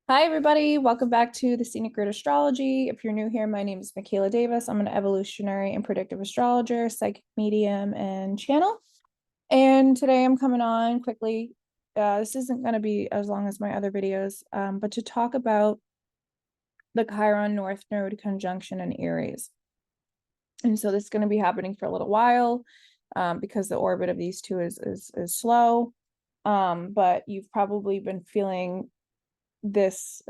Hi, everybody. Welcome back to the Scenic Route Astrology. If you're new here, my name is Makayla Davis. I'm an evolutionary and predictive astrologer, psychic medium, and channel. And today I'm coming on quickly. This isn't going to be as long as my other videos, but to talk about the Chiron North Node conjunction in Aries. And so this is going to be happening for a little while because the orbit of these two is slow. But you've probably been feeling this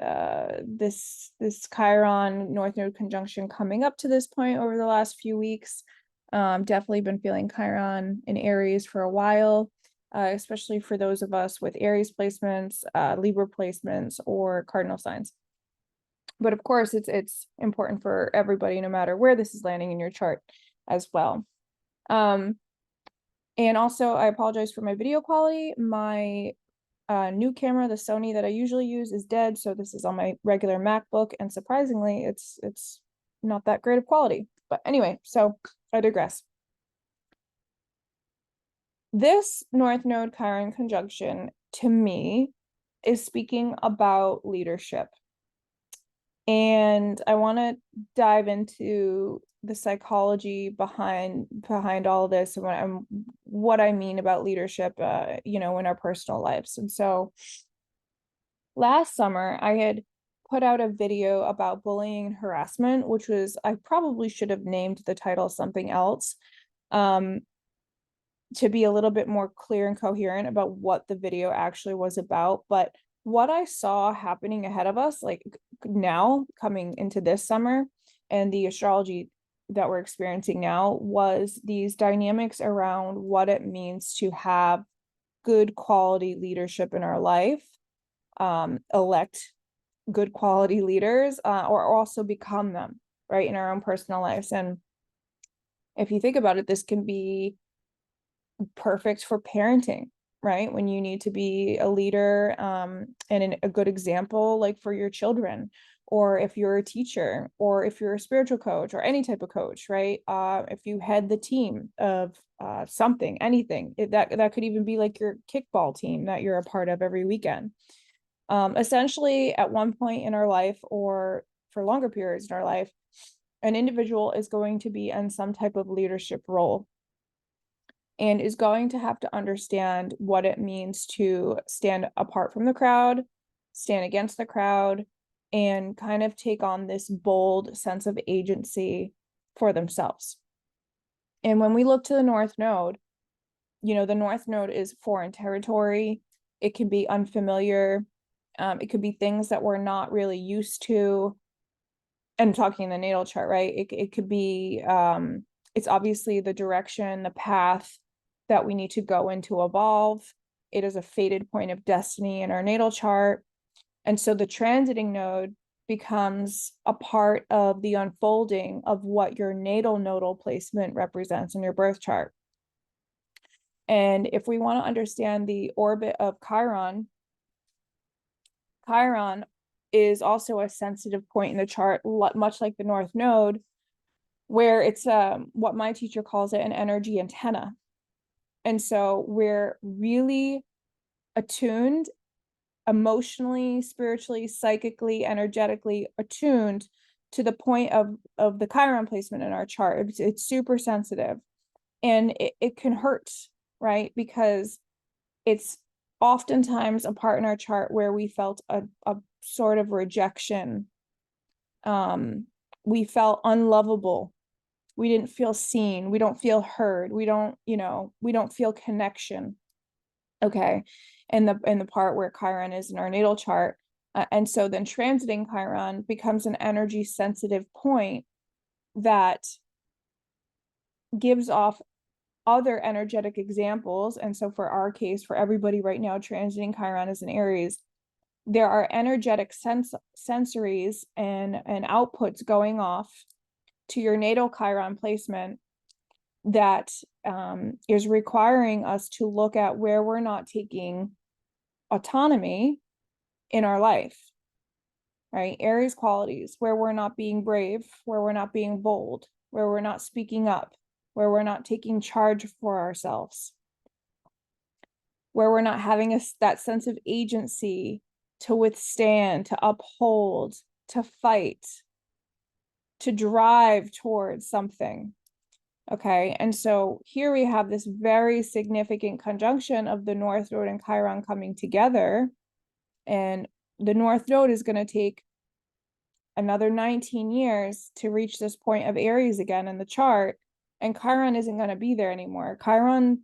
Chiron North Node conjunction coming up to this point over the last few weeks. Definitely been feeling Chiron in Aries for a while, especially for those of us with Aries placements, Libra placements, or cardinal signs. But of course, it's important for everybody, no matter where this is landing in your chart as well. And also, I apologize for my video quality. My new camera, the Sony that I usually use, is dead, so this is on my regular MacBook, and surprisingly, it's not that great of quality. But anyway, so I digress. This North Node Chiron conjunction, to me, is speaking about leadership. And I want to dive into the psychology behind all this and what I mean about leadership, in our personal lives. And so last summer, I had put out a video about bullying and harassment, which was, I probably should have named the title something else, to be a little bit more clear and coherent about what the video actually was about. But what I saw happening ahead of us, like now coming into this summer and the astrology that we're experiencing now, was these dynamics around what it means to have good quality leadership in our life, elect good quality leaders, or also become them, right, in our own personal lives. And if you think about it, this can be perfect for parenting, right? When you need to be a leader, and a good example, like for your children, or if you're a teacher, or if you're a spiritual coach, or any type of coach, right? If you head the team of something, anything, that could even be like your kickball team that you're a part of every weekend. Essentially, at one point in our life, or for longer periods in our life, an individual is going to be in some type of leadership role and is going to have to understand what it means to stand apart from the crowd, stand against the crowd, and kind of take on this bold sense of agency for themselves. And when we look to the North Node, the North Node is foreign territory. It can be unfamiliar. It could be things that we're not really used to. And talking the natal chart, right? It could be, it's obviously the direction, the path that we need to go in to evolve. It is a fated point of destiny in our natal chart. And so the transiting node becomes a part of the unfolding of what your natal nodal placement represents in your birth chart. And if we want to understand the orbit of Chiron is also a sensitive point in the chart, much like the North Node, where it's what my teacher calls it, an energy antenna. And so we're really attuned, emotionally, spiritually, psychically, energetically attuned to the point of the Chiron placement in our chart. It's super sensitive, and it can hurt, right? Because it's oftentimes a part in our chart where we felt a sort of rejection. We felt unlovable. We didn't feel seen. We don't feel heard. We don't feel connection. Okay. And the part where Chiron is in our natal chart. And so then transiting Chiron becomes an energy sensitive point that gives off other energetic examples. And so for our case, for everybody right now, transiting Chiron is in Aries, there are energetic sensories and outputs going off to your natal Chiron placement that is requiring us to look at where we're not taking autonomy in our life, right? Aries qualities, where we're not being brave, where we're not being bold, where we're not speaking up, where we're not taking charge for ourselves, where we're not having that sense of agency to withstand, to uphold, to fight, to drive towards something. Okay, and so here we have this very significant conjunction of the North Node and Chiron coming together. And the North Node is going to take another 19 years to reach this point of Aries again in the chart. And Chiron isn't going to be there anymore. Chiron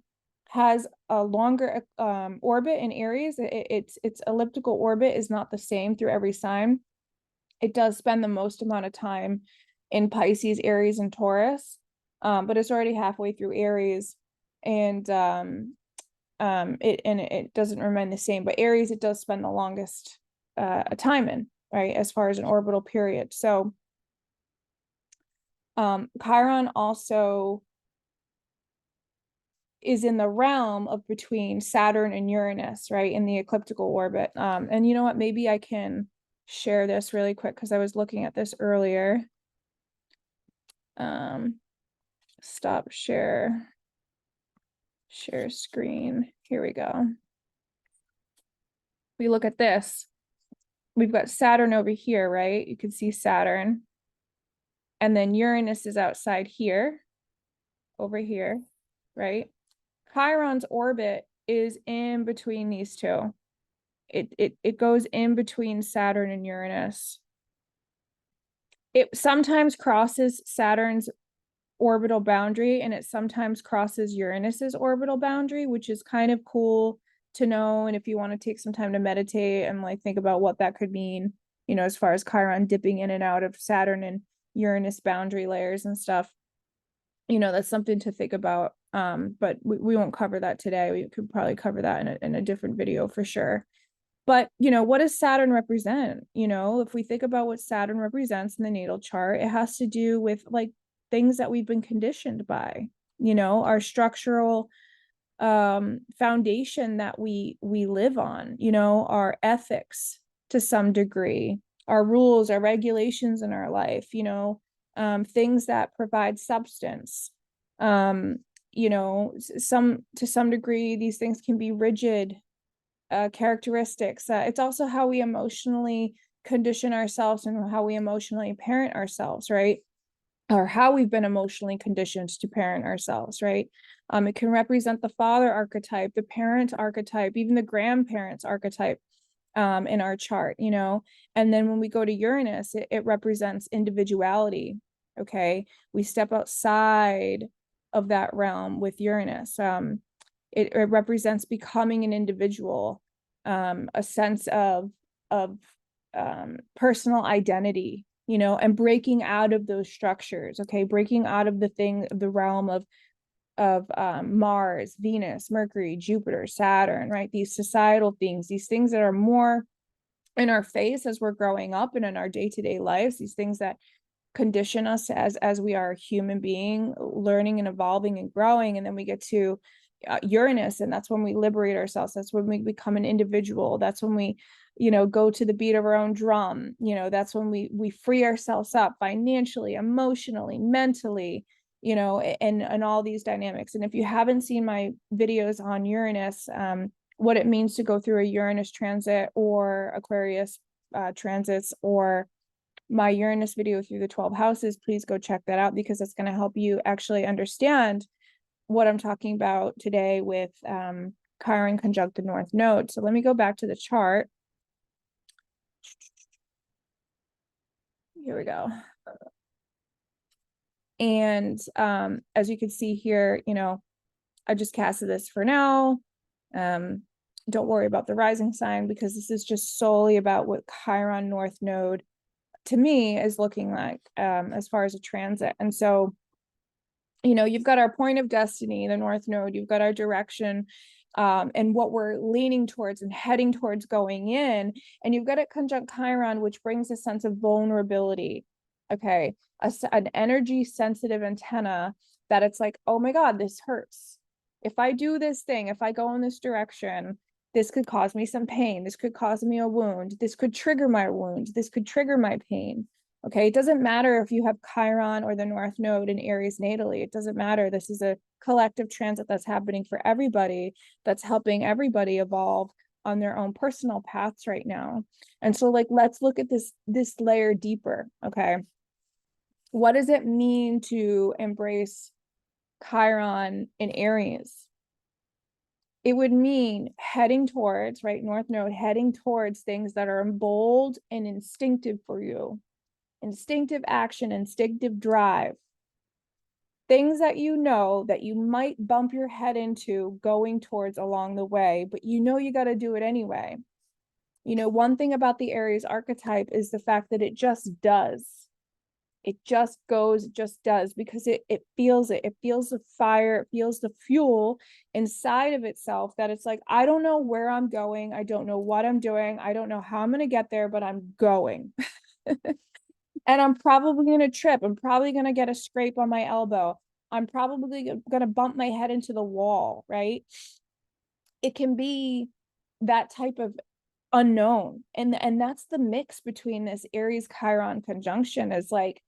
has a longer orbit in Aries. Its elliptical orbit is not the same through every sign. It does spend the most amount of time in Pisces, Aries, and Taurus, but it's already halfway through Aries, and it doesn't remain the same. But Aries, it does spend the longest time in, right, as far as an orbital period. So Chiron also is in the realm of between Saturn and Uranus, right, in the ecliptical orbit. And you know what, maybe I can share this really quick because I was looking at this earlier. Stop share screen. Here we go. We look at this. We've got Saturn over here, right? You can see Saturn. And then Uranus is outside here, over here, right? Chiron's orbit is in between these two. It goes in between Saturn and Uranus. It sometimes crosses Saturn's orbital boundary, and it sometimes crosses Uranus's orbital boundary, which is kind of cool to know. And if you want to take some time to meditate and like think about what that could mean, you know, as far as Chiron dipping in and out of Saturn and Uranus boundary layers and stuff, you know, that's something to think about. But we won't cover that today. We could probably cover that in a different video for sure. But, you know, what does Saturn represent? You know, if we think about what Saturn represents in the natal chart, it has to do with like things that we've been conditioned by, you know, our structural foundation that we live on, you know, our ethics to some degree, our rules, our regulations in our life, you know, things that provide substance. You know, to some degree, these things can be rigid characteristics. It's also how we emotionally condition ourselves and how we emotionally parent ourselves, right? Or how we've been emotionally conditioned to parent ourselves, right? It can represent the father archetype, the parent archetype, even the grandparents archetype in our chart, you know? And then when we go to Uranus, it represents individuality, okay? We step outside of that realm with Uranus. It represents becoming an individual, a sense of personal identity, you know, and breaking out of those structures, okay, breaking out of the realm of Mars, Venus, Mercury, Jupiter, Saturn, right? These societal things, these things that are more in our face as we're growing up and in our day-to-day lives, these things that condition us as we are a human being, learning and evolving and growing. And then we get to Uranus, and that's when we liberate ourselves. That's when we become an individual. That's when we, you know, go to the beat of our own drum. You know, that's when we free ourselves up financially, emotionally, mentally, you know, and all these dynamics. And if you haven't seen my videos on Uranus, what it means to go through a Uranus transit or Aquarius transits, or my Uranus video through the 12 houses, please go check that out, because it's going to help you actually understand what I'm talking about today with Chiron conjunct the North Node. So let me go back to the chart. Here we go. And as you can see here, you know, I just casted this for now. Don't worry about the rising sign, because this is just solely about what Chiron North Node to me is looking like as far as a transit. And so, you know, you've got our point of destiny, the North Node, you've got our direction and what we're leaning towards and heading towards going in. And you've got it conjunct Chiron, which brings a sense of vulnerability. Okay. An energy sensitive antenna that it's like, oh my God, this hurts. If I do this thing, if I go in this direction, this could cause me some pain. This could cause me a wound. This could trigger my wound. This could trigger my pain. Okay, it doesn't matter if you have Chiron or the North Node in Aries natally. It doesn't matter. This is a collective transit that's happening for everybody, that's helping everybody evolve on their own personal paths right now. And so like, let's look at this layer deeper. Okay. What does it mean to embrace Chiron in Aries? It would mean heading towards, right, North Node, heading towards things that are bold and instinctive for you. Instinctive action, instinctive drive. Things that you know that you might bump your head into going towards along the way, but you know you got to do it anyway. You know, one thing about the Aries archetype is the fact that it just does. It just goes, it just does, because it feels it. It feels the fire, it feels the fuel inside of itself, that it's like, I don't know where I'm going. I don't know what I'm doing. I don't know how I'm going to get there, but I'm going. And I'm probably going to trip. I'm probably going to get a scrape on my elbow. I'm probably going to bump my head into the wall, right? It can be that type of unknown. And that's the mix between this Aries Chiron conjunction, is like,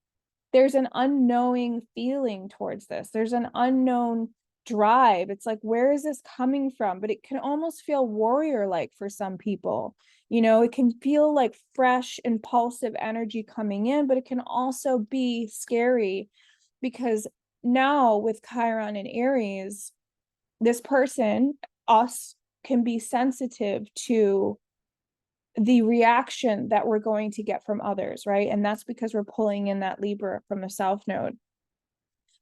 there's an unknowing feeling towards this. There's an unknown drive. It's like, where is this coming from? But it can almost feel warrior-like for some people. You know, it can feel like fresh, impulsive energy coming in, but it can also be scary, because now with Chiron and Aries, this person, us, can be sensitive to the reaction that we're going to get from others, right? And that's because we're pulling in that Libra from the South Node.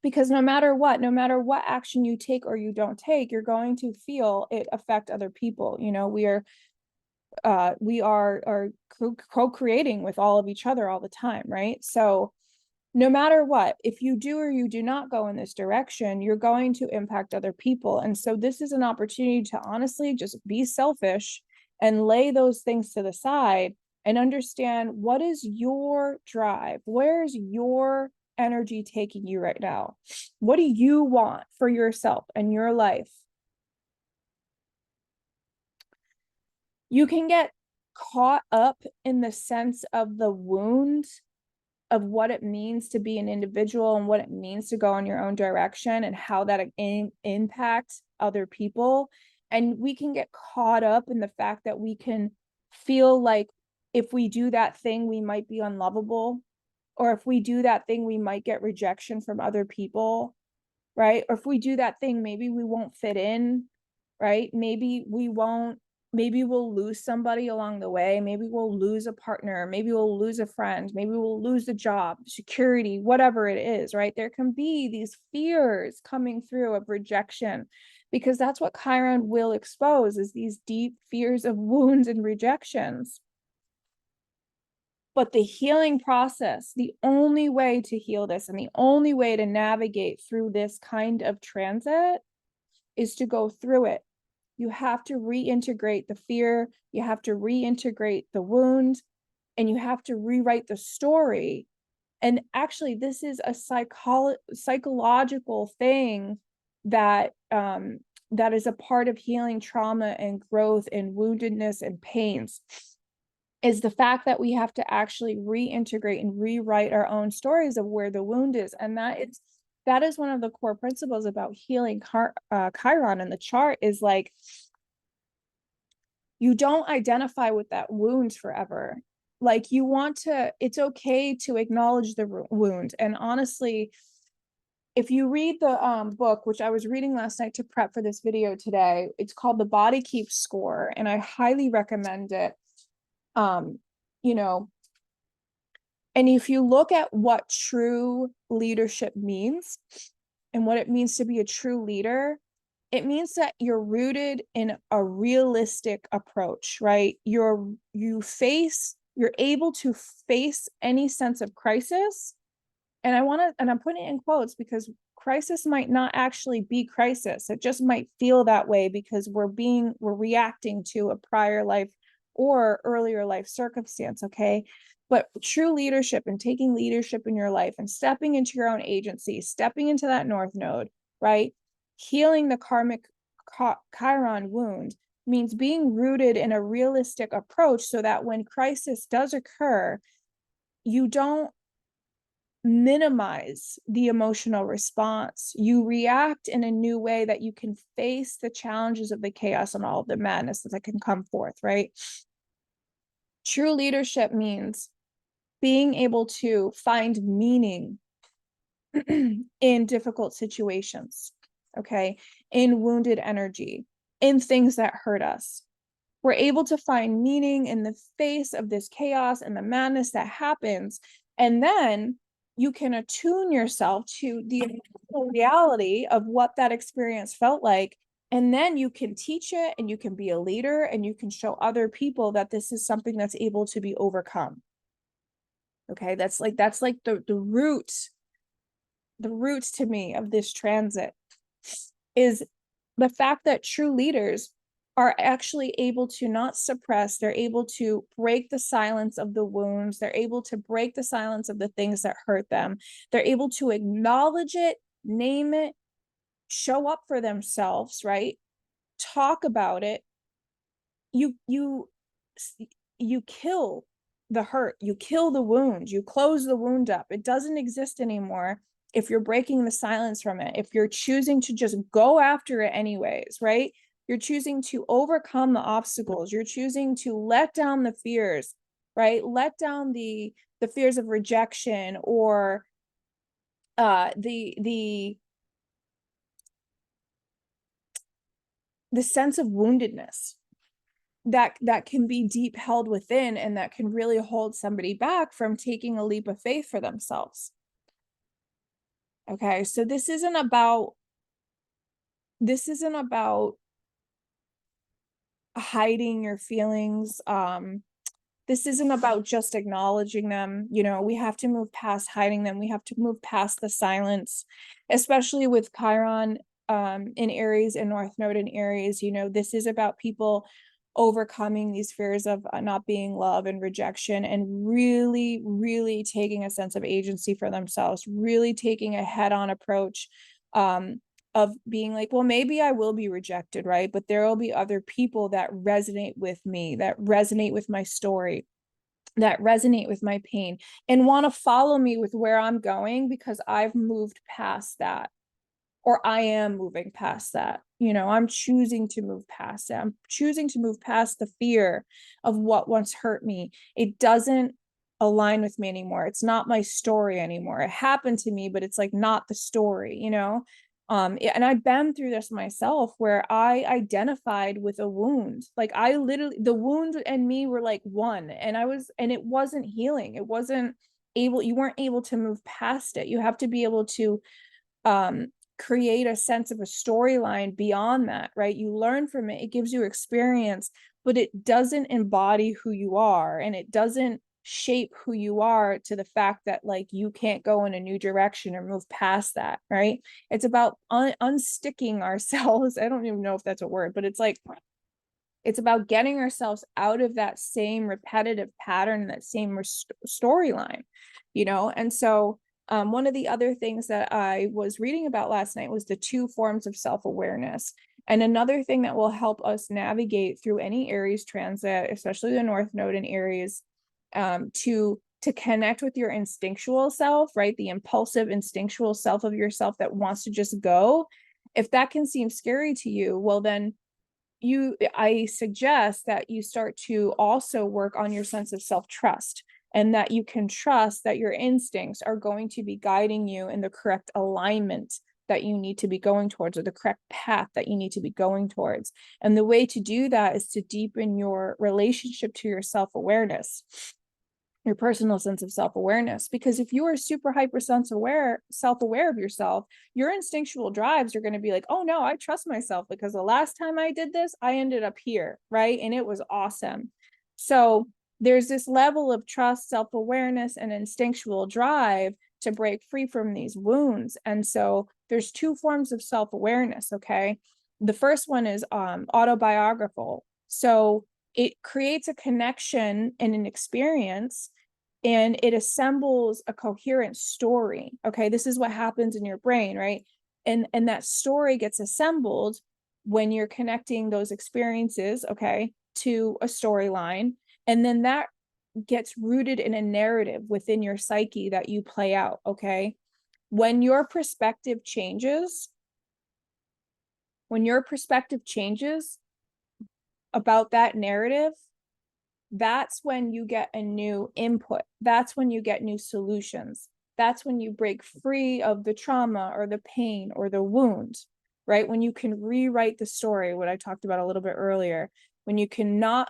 Because no matter what action you take or you don't take, you're going to feel it affect other people. You know, we are co-creating with all of each other all the time, right? So no matter what, if you do or you do not go in this direction, you're going to impact other people. And so this is an opportunity to honestly just be selfish and lay those things to the side and understand, what is your drive? Where's your energy taking you right now? What do you want for yourself and your life? You can get caught up in the sense of the wound of what it means to be an individual and what it means to go in your own direction and how that impacts other people. And we can get caught up in the fact that we can feel like if we do that thing, we might be unlovable, or if we do that thing, we might get rejection from other people, right? Or if we do that thing, maybe we won't fit in, right? Maybe we'll lose somebody along the way. Maybe we'll lose a partner. Maybe we'll lose a friend. Maybe we'll lose the job, security, whatever it is, right? There can be these fears coming through of rejection, because that's what Chiron will expose, is these deep fears of wounds and rejections. But the healing process, the only way to heal this and the only way to navigate through this kind of transit is to go through it. You have to reintegrate the fear, you have to reintegrate the wound, and you have to rewrite the story. And actually, this is a psychological thing that that is a part of healing trauma and growth and woundedness and pains, is the fact that we have to actually reintegrate and rewrite our own stories of where the wound is. And that is one of the core principles about healing Chiron in the chart, is like, you don't identify with that wound forever. Like, it's okay to acknowledge the wound. And honestly, if you read the book, which I was reading last night to prep for this video today, it's called The Body Keeps Score, and I highly recommend it. You know, and if you look at what true leadership means and what it means to be a true leader, it means that you're rooted in a realistic approach, right? You're able to face any sense of crisis. And I'm putting it in quotes because crisis might not actually be crisis. It just might feel that way because we're reacting to a prior life or earlier life circumstance, okay? But true leadership and taking leadership in your life and stepping into your own agency, stepping into that North Node, right? Healing the karmic Chiron wound means being rooted in a realistic approach so that when crisis does occur, you don't minimize the emotional response. You react in a new way that you can face the challenges of the chaos and all of the madness that can come forth, right? True leadership means being able to find meaning in difficult situations, okay, in wounded energy, in things that hurt us. We're able to find meaning in the face of this chaos and the madness that happens. And then you can attune yourself to the reality of what that experience felt like. And then you can teach it, and you can be a leader, and you can show other people that this is something that's able to be overcome. Okay, that's like the roots to me of this transit is the fact that true leaders are actually able to not suppress. They're able to break the silence of the wounds. They're able to break the silence of the things that hurt them. They're able to acknowledge it, name it, show up for themselves, right? Talk about it. You kill the hurt, you kill the wound, you close the wound up. It doesn't exist anymore if you're breaking the silence from it, if you're choosing to just go after it anyways, right? You're choosing to overcome the obstacles, you're choosing to let down the fears, right? Let down the fears of rejection, or the sense of woundedness that can be deep held within, and that can really hold somebody back from taking a leap of faith for themselves. Okay, so this isn't about hiding your feelings. This isn't about just acknowledging them. You know, we have to move past hiding them. We have to move past the silence, especially with Chiron in Aries and North Node in Aries. You know, this is about people overcoming these fears of not being loved and rejection, and really, really taking a sense of agency for themselves, really taking a head-on approach of being like, well, maybe I will be rejected, right? But there will be other people that resonate with me, that resonate with my story, that resonate with my pain, and want to follow me with where I'm going, because I've moved past that, or I am moving past that. You know, I'm choosing to move past it. I'm choosing to move past the fear of what once hurt me. It doesn't align with me anymore. It's not my story anymore. It happened to me, but it's like not the story, you know? And I've been through this myself, where I identified with a wound. Like I literally, the wound and me were like one, and it wasn't healing. It wasn't able, you weren't able to move past it. You have to be able to create a sense of a storyline beyond that, right? You learn from it, it gives you experience, but it doesn't embody who you are, and it doesn't shape who you are to the fact that like you can't go in a new direction or move past that, right? It's about unsticking ourselves. I don't even know if that's a word, but it's about getting ourselves out of that same repetitive pattern, that same storyline, you know? And so one of the other things that I was reading about last night was the 2 forms of self-awareness. And another thing that will help us navigate through any Aries transit, especially the North Node in Aries, to connect with your instinctual self, right? The impulsive, instinctual self of yourself that wants to just go. If that can seem scary to you, well, then I suggest that you start to also work on your sense of self-trust, and that you can trust that your instincts are going to be guiding you in the correct alignment that you need to be going towards, or the correct path that you need to be going towards. And the way to do that is to deepen your relationship to your self-awareness, your personal sense of self-awareness. Because if you are super hyper self-aware of yourself, your instinctual drives are going to be like, oh no, I trust myself, because the last time I did this, I ended up here, right? And it was awesome. So there's this level of trust, self-awareness, and instinctual drive to break free from these wounds. And so there's 2 forms of self-awareness, okay? The first one is autobiographical. So it creates a connection and an experience, and it assembles a coherent story. Okay, this is what happens in your brain, right? And that story gets assembled when you're connecting those experiences, okay, to a storyline. And then that gets rooted in a narrative within your psyche that you play out, okay? When your perspective changes, about that narrative, that's when you get a new input. That's when you get new solutions. That's when you break free of the trauma or the pain or the wound, right? When you can rewrite the story, what I talked about a little bit earlier, when you cannot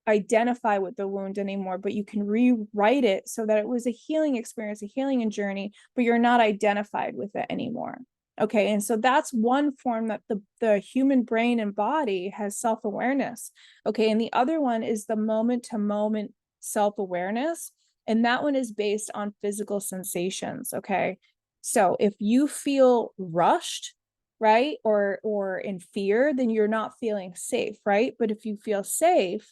identify with the wound anymore, but you can rewrite it so that it was a healing experience, a healing journey, but you're not identified with it anymore. Okay, and so that's one form that the human brain and body has self-awareness. Okay, and the other one is the moment-to-moment self-awareness, and that one is based on physical sensations. Okay, so if you feel rushed, right, or in fear, then you're not feeling safe, right? But if you feel safe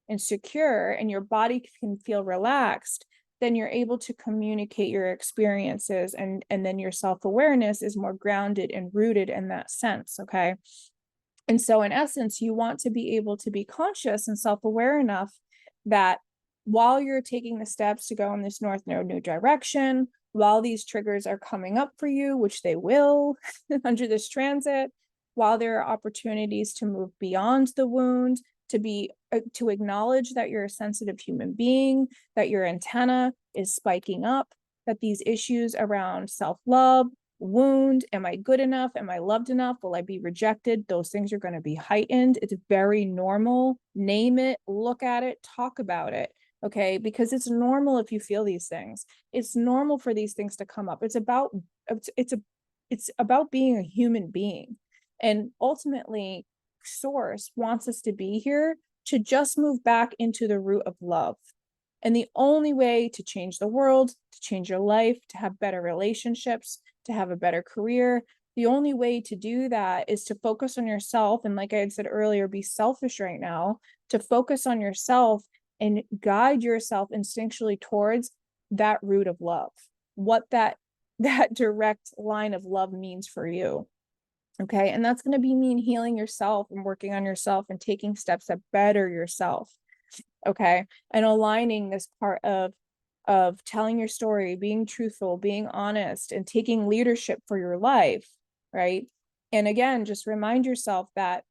and secure and your body can feel relaxed, then you're able to communicate your experiences, and then your self-awareness is more grounded and rooted in that sense. Okay, and so in essence, you want to be able to be conscious and self-aware enough that while you're taking the steps to go in this north node new direction, while these triggers are coming up for you, which they will under this transit, while there are opportunities to move beyond the wound, to acknowledge that you're a sensitive human being, that your antenna is spiking up, that these issues around self-love, wound, am I good enough, am I loved enough, will I be rejected, those things are going to be heightened. It's very normal. Name it, look at it, talk about it. Okay, because it's normal if you feel these things. It's normal for these things to come up. It's about being a human being, and ultimately source wants us to be here to just move back into the root of love. And the only way to change the world, to change your life, to have better relationships, to have a better career, the only way to do that is to focus on yourself. And like I had said earlier, be selfish right now, to focus on yourself and guide yourself instinctually towards that root of love, what that direct line of love means for you. Okay, and that's going to mean healing yourself and working on yourself and taking steps that better yourself. Okay, and aligning this part of telling your story, being truthful, being honest, and taking leadership for your life, right? And again, just remind yourself that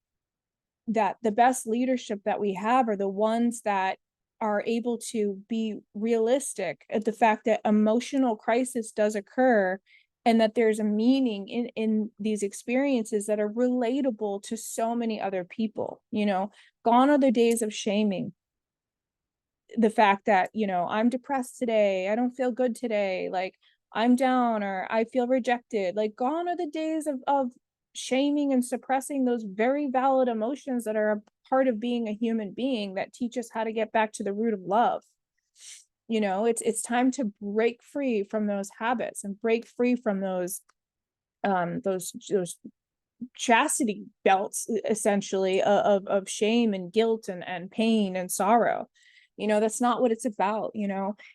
the best leadership that we have are the ones that are able to be realistic at the fact that emotional crisis does occur, and that there's a meaning in these experiences that are relatable to so many other people. Gone are the days of shaming the fact that, I'm depressed today, I don't feel good today, like I'm down, or I feel rejected. Like, gone are the days of shaming and suppressing those very valid emotions that are a part of being a human being, that teach us how to get back to the root of love. It's time to break free from those habits and break free from those chastity belts, essentially, of shame and guilt and pain and sorrow. That's not what it's about.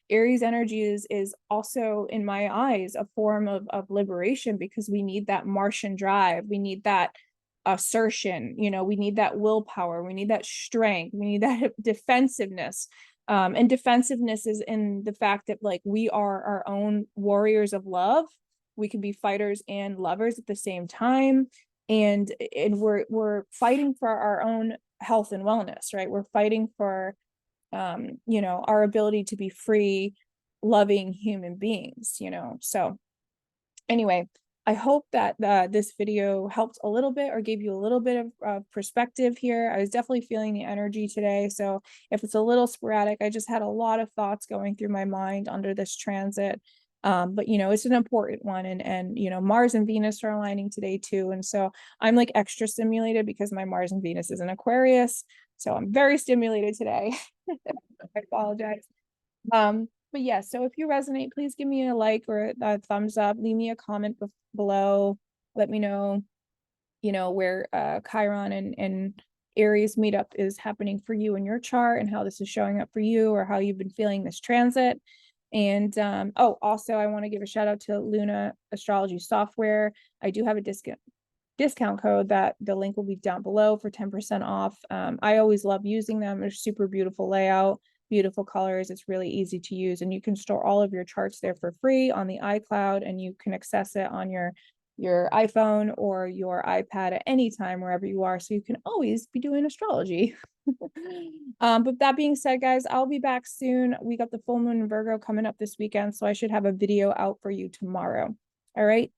Aries energy is also, in my eyes, a form of liberation, because we need that Martian drive, we need that assertion, we need that willpower, we need that strength, we need that defensiveness. And defensiveness is in the fact that, like, we are our own warriors of love. We can be fighters and lovers at the same time, and we're fighting for our own health and wellness, right? We're fighting for our ability to be free, loving human beings. So anyway, I hope that this video helped a little bit, or gave you a little bit of perspective here. I was definitely feeling the energy today, so if it's a little sporadic, I just had a lot of thoughts going through my mind under this transit. But it's an important one, and Mars and Venus are aligning today too, and so I'm like extra stimulated because my Mars and Venus is in Aquarius, so I'm very stimulated today. I apologize. But yeah, so if you resonate, please give me a like or a thumbs up, leave me a comment below, let me know where Chiron and Aries meetup is happening for you in your chart, and how this is showing up for you, or how you've been feeling this transit. And also, I want to give a shout out to Luna Astrology Software. I do have a discount code that the link will be down below for 10% off. I always love using them. They're super beautiful layout. beautiful colors. It's really easy to use, and you can store all of your charts there for free on the iCloud, and you can access it on your iPhone or your iPad at any time wherever you are, so you can always be doing astrology. But that being said, guys, I'll be back soon. We got the full moon in Virgo coming up this weekend, so I should have a video out for you tomorrow. All right.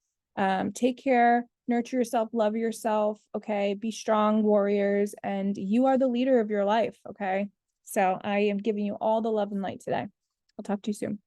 Take care, nurture yourself, love yourself. Okay. Be strong warriors, and you are the leader of your life. Okay. So I am giving you all the love and light today. I'll talk to you soon.